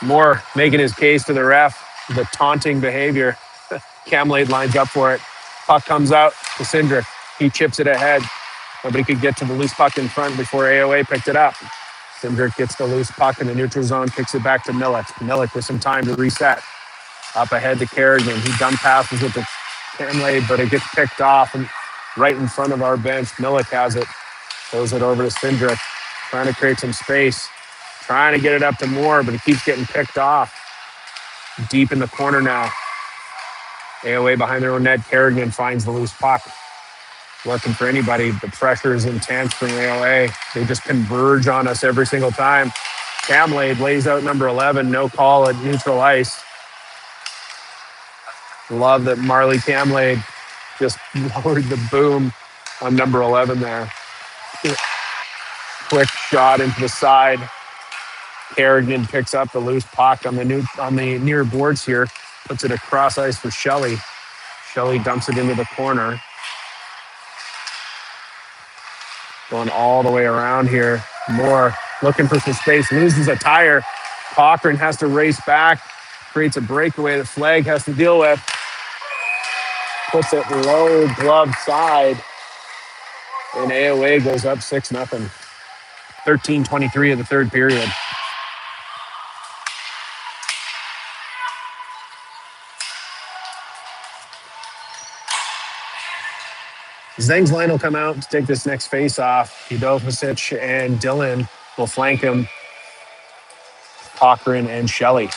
Moore making his case to the ref. The taunting behavior. Camlade lines up for it. Puck comes out to Cindric. He chips it ahead. Nobody could get to the loose puck in front before AOA picked it up. Cindric gets the loose puck in the neutral zone, kicks it back to Milik. Milik with some time to reset. Up ahead to Carrigan. He dump passes it to Camlade, but it gets picked off and right in front of our bench. Milik has it. Throws it over to Cindric. Trying to create some space. Trying to get it up to Moore, but it keeps getting picked off. Deep in the corner now. AOA behind their own net. Carrigan finds the loose puck. Looking for anybody. The pressure is intense from AOA. They just converge on us every single time. Camlade lays out number 11. No call at neutral ice. Love that Marley Camlade just lowered the boom on number 11 there. Quick shot into the side. Carrigan picks up the loose puck on the near boards here. Puts it across ice for Shelley. Shelley dumps it into the corner. Going all the way around here. Moore looking for some space. Loses a tire. Cochran has to race back. Creates a breakaway that Flag has to deal with. Puts it low glove side. And AOA goes up 6-0. 13:23 of the third period. Zeng's line will come out to take this next face-off. Udovicic and Dylan will flank him. Cochran and Shelley.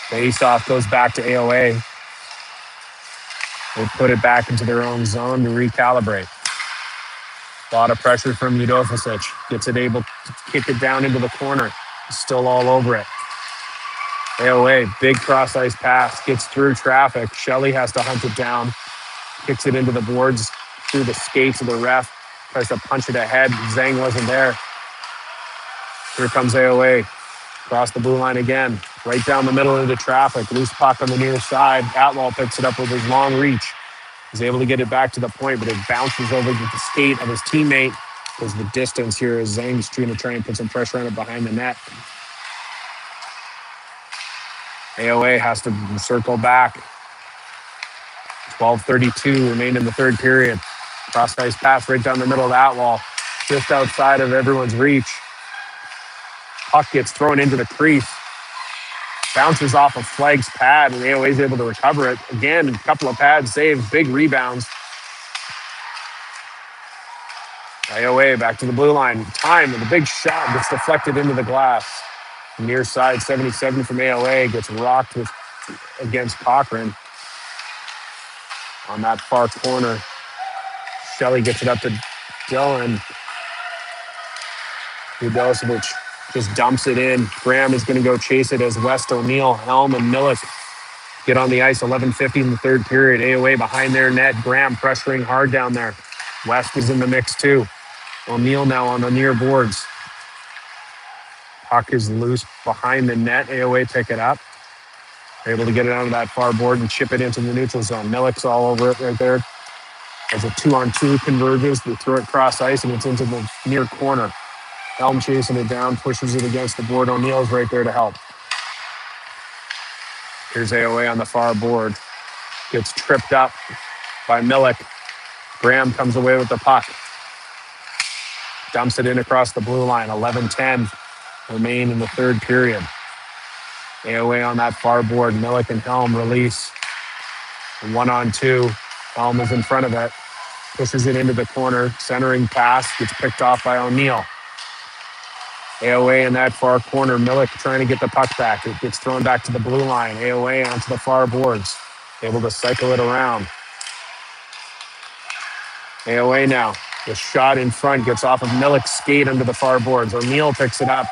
Face-off goes back to AOA. They put it back into their own zone to recalibrate. A lot of pressure from Udovicic. Gets it able to kick it down into the corner. Still all over it. AOA, big cross-ice pass. Gets through traffic. Shelley has to hunt it down. Kicks it into the boards through the skates of the ref. Tries to punch it ahead. Zeng wasn't there. Here comes AOA. Across the blue line again. Right down the middle into traffic. Loose puck on the near side. Atwell picks it up with his long reach. He's able to get it back to the point, but it bounces over to the skate of his teammate. Because the distance here is Zeng's trying to try and put some pressure on it behind the net. AOA has to circle back. 12:32 remain in the third period. Cross-ice pass right down the middle of Atwell. Just outside of everyone's reach. Puck gets thrown into the crease. Bounces off of Flag's pad, and AOA is able to recover it. Again, a couple of pad saves, big rebounds. AOA back to the blue line. Time with a big shot gets deflected into the glass. Near side 77 from AOA gets rocked against Cochran on that far corner. Shelley gets it up to Dylan. Udosevich just dumps it in. Graham is going to go chase it as West O'Neill, Helm, and Millick get on the ice. 11:50 in the third period. AOA behind their net. Graham pressuring hard down there. West is in the mix too. O'Neill now on the near boards. Puck is loose behind the net. AOA pick it up. They're able to get it onto that far board and chip it into the neutral zone. Millick's all over it right there. As a 2-on-2 converges, they throw it cross ice and it's into the near corner. Helm chasing it down, pushes it against the board. O'Neill's right there to help. Here's AOA on the far board. Gets tripped up by Millick. Graham comes away with the puck. Dumps it in across the blue line. 11:10 remain in the third period. AOA on that far board. Millick and Helm release. 1-on-2. Helm is in front of it. Pushes it into the corner. Centering pass. Gets picked off by O'Neill. AOA in that far corner. Millick trying to get the puck back. It gets thrown back to the blue line. AOA onto the far boards. Able to cycle it around. AOA now. The shot in front gets off of Millick's skate under the far boards. O'Neill picks it up.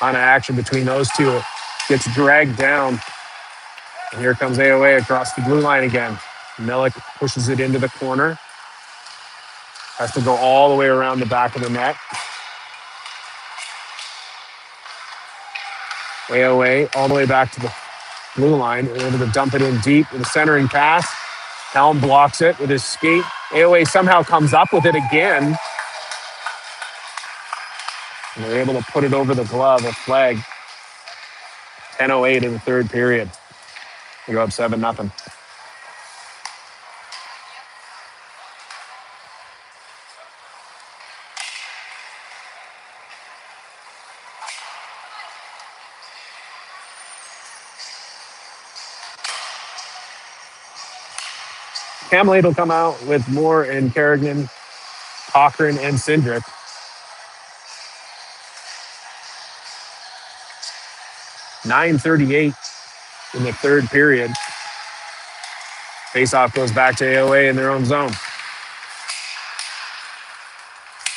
On action between those two. Gets dragged down. And here comes AOA across the blue line again. Millick pushes it into the corner. Has to go all the way around the back of the net. AOA all the way back to the blue line. They're able to dump it in deep with a centering pass. Helm blocks it with his skate. AOA somehow comes up with it again. And they're able to put it over the glove, a flag. 10:08 in the third period. We go up 7-0. Camlade will come out with Moore and Kerrigan, Cochran, and Cindric. (9:38) in the third period. Faceoff goes back to AOA in their own zone.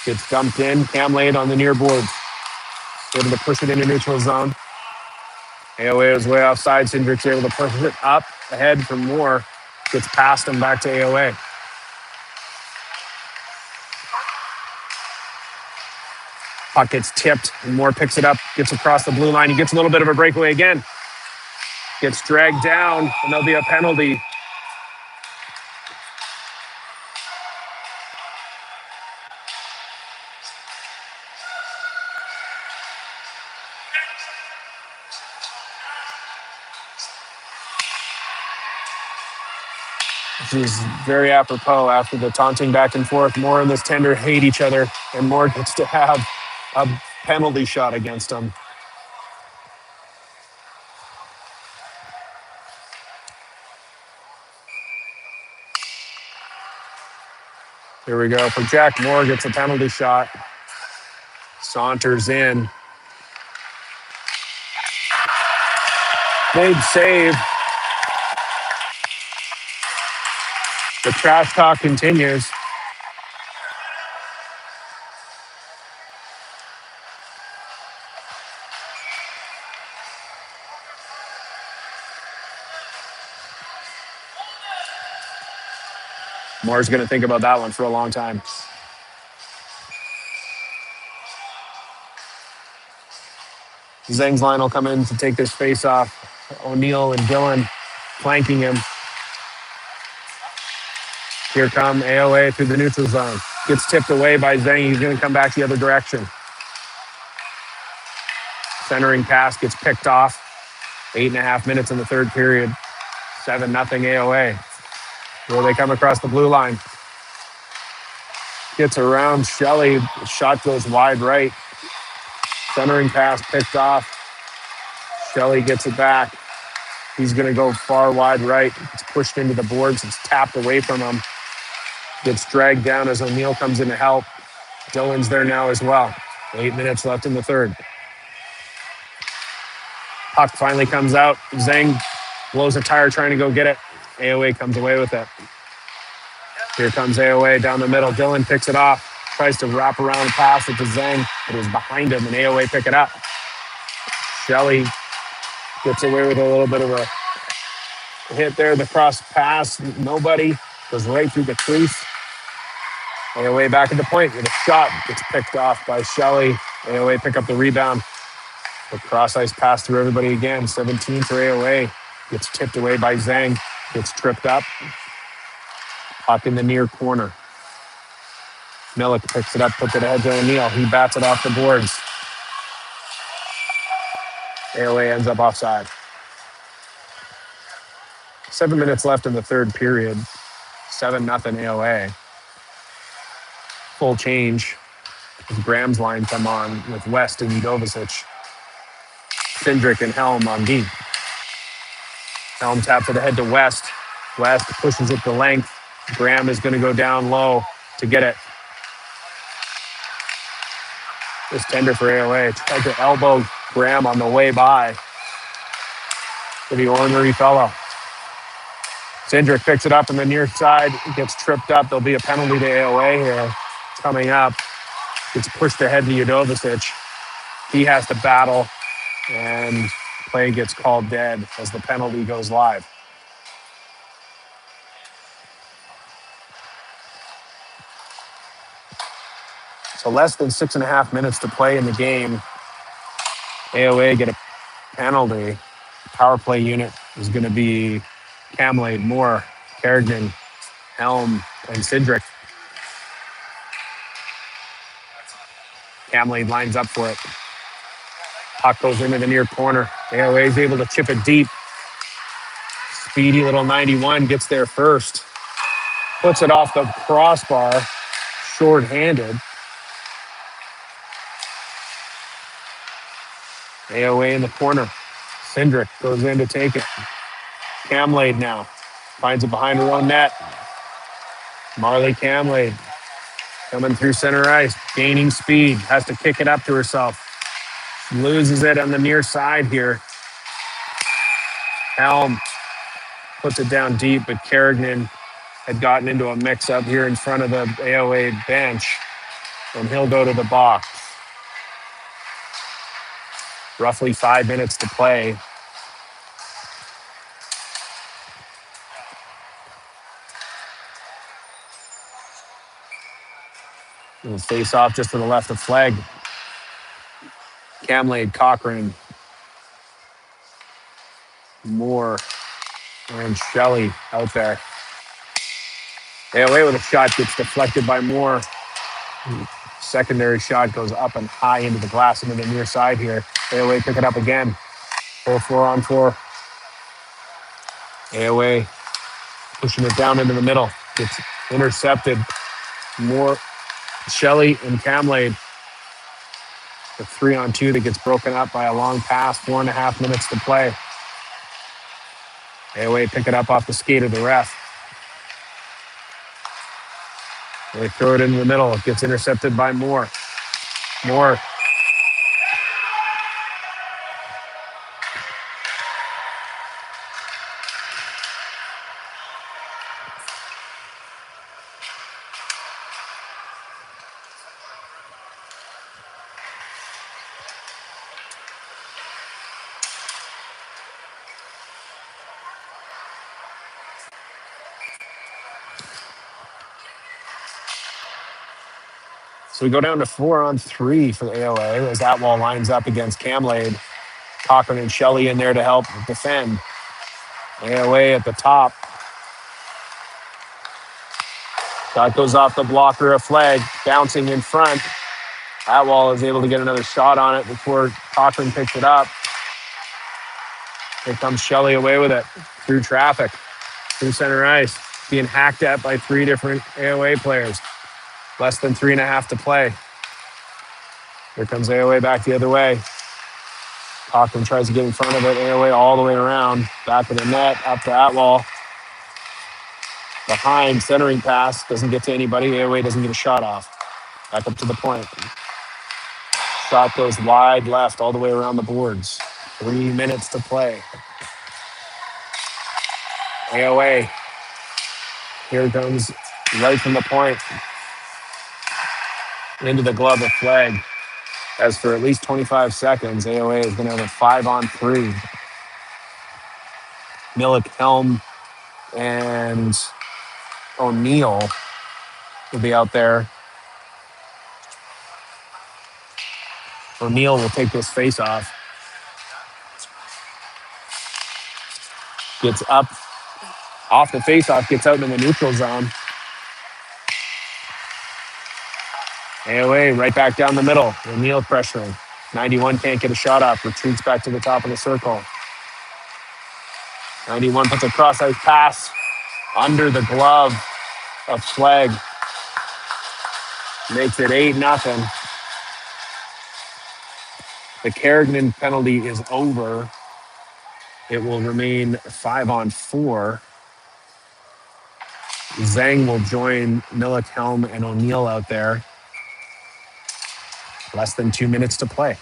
Gets dumped in. Camlade on the near boards. Able to push it into neutral zone. AOA is way offside. Cindric's able to push it up ahead for Moore. Gets past him back to AOA. Puck gets tipped, and Moore picks it up, gets across the blue line. He gets a little bit of a breakaway again. Gets dragged down, and there'll be a penalty. Which is very apropos after the taunting back and forth. Moore and this tender hate each other, and Moore gets to have a penalty shot against him. Here we go. For Jack Moore gets a penalty shot. Saunters in. Big save. The trash talk continues. Moore's going to think about that one for a long time. Zeng's line will come in to take this face off. O'Neill and Dillon flanking him. Here come AOA through the neutral zone. Gets tipped away by Zeng. He's going to come back the other direction. Centering pass gets picked off. 8.5 minutes in the third period. 7-0 AOA. Will they come across the blue line? Gets around Shelley. The shot goes wide right. Centering pass picked off. Shelley gets it back. He's going to go far wide right. It's pushed into the boards. It's tapped away from him. Gets dragged down as O'Neill comes in to help. Dylan's there now as well. 8 minutes left in the third. Puck finally comes out. Zhang blows a tire trying to go get it. AOA comes away with it. Here comes AOA down the middle. Dylan picks it off. Tries to wrap around pass it to Zhang, but it was behind him, and AOA pick it up. Shelley gets away with a little bit of a hit there. The cross pass, nobody. Goes right through the crease. AOA back at the point with a shot. Gets picked off by Shelley. AOA pick up the rebound. The cross ice pass through everybody again. 17 for AOA. Gets tipped away by Zhang. Gets tripped up. Puck in the near corner. Milik picks it up, puts it ahead to O'Neill. He bats it off the boards. AOA ends up offside. 7 minutes left in the third period. 7-0 AOA. Full change. As Graham's line come on with West and Udovicic. Cindric and Helm on D. Helm taps it ahead to West. West pushes it to length. Graham is going to go down low to get it. This tender for AOA. Tried to elbow Graham on the way by. Pretty ornery fellow. Cindric picks it up on the near side. Gets tripped up. There'll be a penalty to AOA here coming up. Gets pushed ahead to Udovicic. He has to battle, and play gets called dead as the penalty goes live. So less than 6.5 minutes to play in the game. AOA get a penalty. Power play unit is going to be Camlade, Moore, Kerrigan, Helm, and Cindric. Camlade lines up for it. Puck goes into the near corner. AOA is able to chip it deep. Speedy little 91 gets there first. Puts it off the crossbar, short-handed. AOA in the corner. Cindric goes in to take it. Camlade now. Finds it behind her own net. Marley Camlade coming through center ice. Gaining speed. Has to kick it up to herself. Loses it on the near side here. Helm puts it down deep, but Kerrigan had gotten into a mix-up here in front of the AOA bench, and he'll go to the box. Roughly 5 minutes to play. It'll face off just to the left of flag. Camlade, Cochran, Moore, and Shelley out there. AOA with a shot gets deflected by Moore. Secondary shot goes up and high into the glass into the near side here. AOA pick it up again. Full 4-on-4. AOA pushing it down into the middle. Gets intercepted. Moore, Shelley, and Camlade. The 3-on-2 that gets broken up by a long pass. 4.5 minutes to play. AOA pick it up off the skate of the ref. They throw it in the middle. It gets intercepted by Moore. Moore. So we go down to 4-on-3 for the AOA as Atwall lines up against Camlade. Cochran and Shelley in there to help defend. AOA at the top. Shot goes off the blocker, a flag, bouncing in front. Atwall is able to get another shot on it before Cochran picks it up. Here comes Shelley away with it through traffic, through center ice, being hacked at by 3 different AOA players. Less than 3.5 to play. Here comes AOA back the other way. Cochran tries to get in front of it. AOA all the way around. Back of the net, up to Atwall. Behind, centering pass. Doesn't get to anybody. AOA doesn't get a shot off. Back up to the point. Shot goes wide left all the way around the boards. 3 minutes to play. AOA. Here comes right from the point. Into the glove of Flag. As for at least 25 seconds, AOA is going to have a 5-on-3. Milik, Helm, and O'Neal will be out there. O'Neal will take this face off. Gets up off the face off, gets out in the neutral zone. AOA right back down the middle. O'Neal pressuring. 91 can't get a shot off. Retreats back to the top of the circle. 91 puts a cross-ice pass under the glove of Flag. Makes it 8-0. The Kerrigan penalty is over. It will remain 5-on-4. Zhang will join Milik, Helm, and O'Neal out there. Less than 2 minutes to play.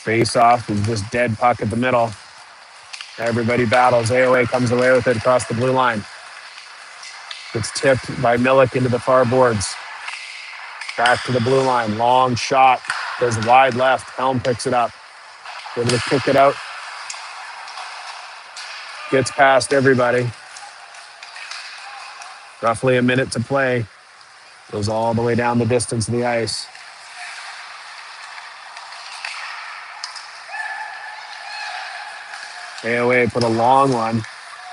Face off is just dead puck at the middle. Everybody battles. AOA comes away with it across the blue line. Gets tipped by Milik into the far boards. Back to the blue line. Long shot. Goes wide left. Helm picks it up. Able to kick it out. Gets past everybody. Roughly a minute to play. Goes all the way down the distance of the ice. AOA put a long one.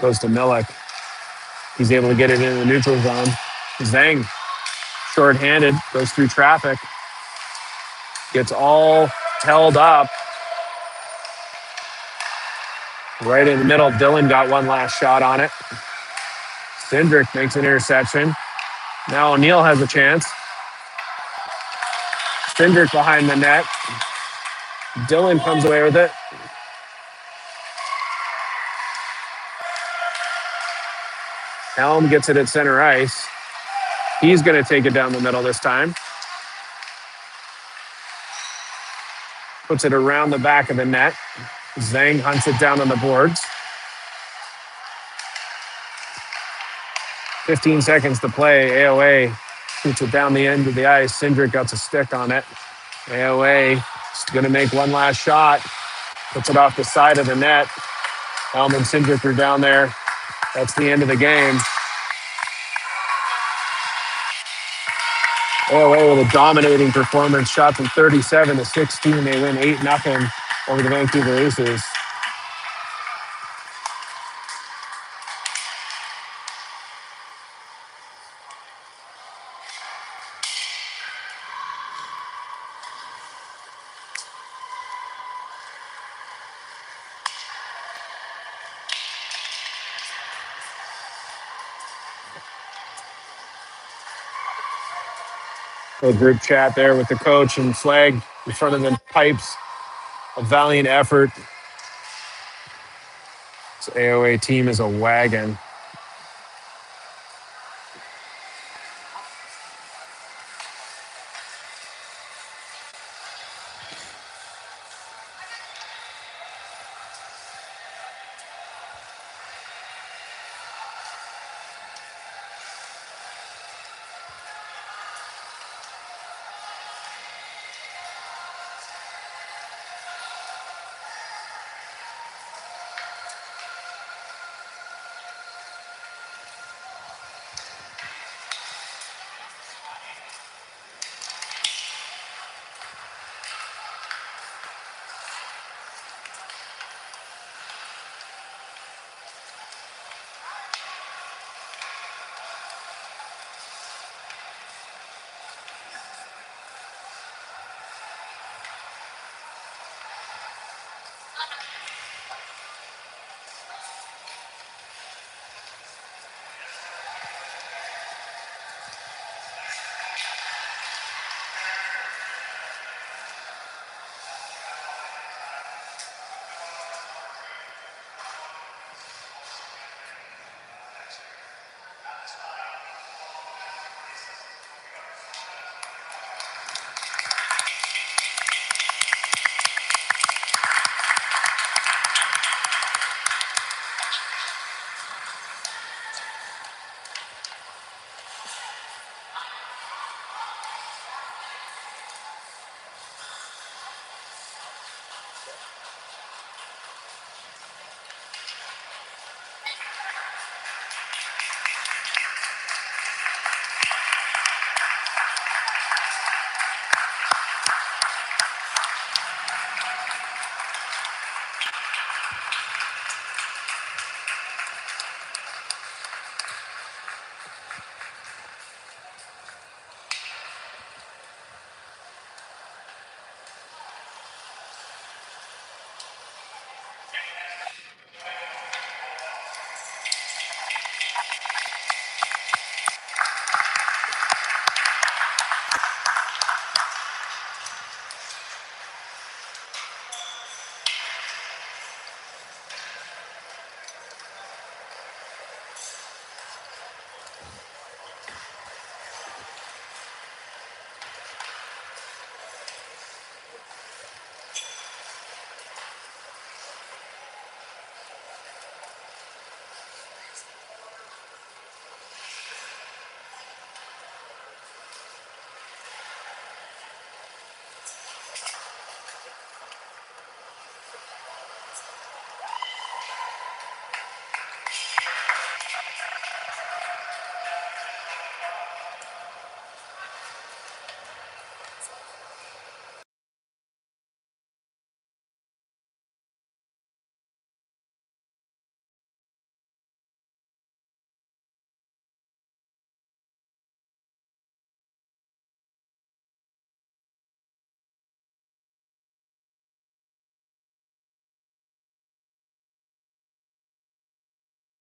Goes to Milik. He's able to get it in the neutral zone. Zhang, short-handed, goes through traffic. Gets all held up. Right in the middle. Dylan got one last shot on it. Cindric makes an interception. Now O'Neal has a chance. Cindric behind the net. Dylan comes away with it. Helm gets it at center ice. He's going to take it down the middle this time. Puts it around the back of the net. Zhang hunts it down on the boards. 15 seconds to play. AOA shoots it down the end of the ice. Cindric got a stick on it. AOA is going to make one last shot. Puts it off the side of the net. Helm and Cindric are down there. That's the end of the game. AOA with a dominating performance. Shot from 37 to 16. They win 8-0 over the Vancouver Aces. A group chat there with the coach and Flag in front of the pipes. A valiant effort. This AOA team is a wagon.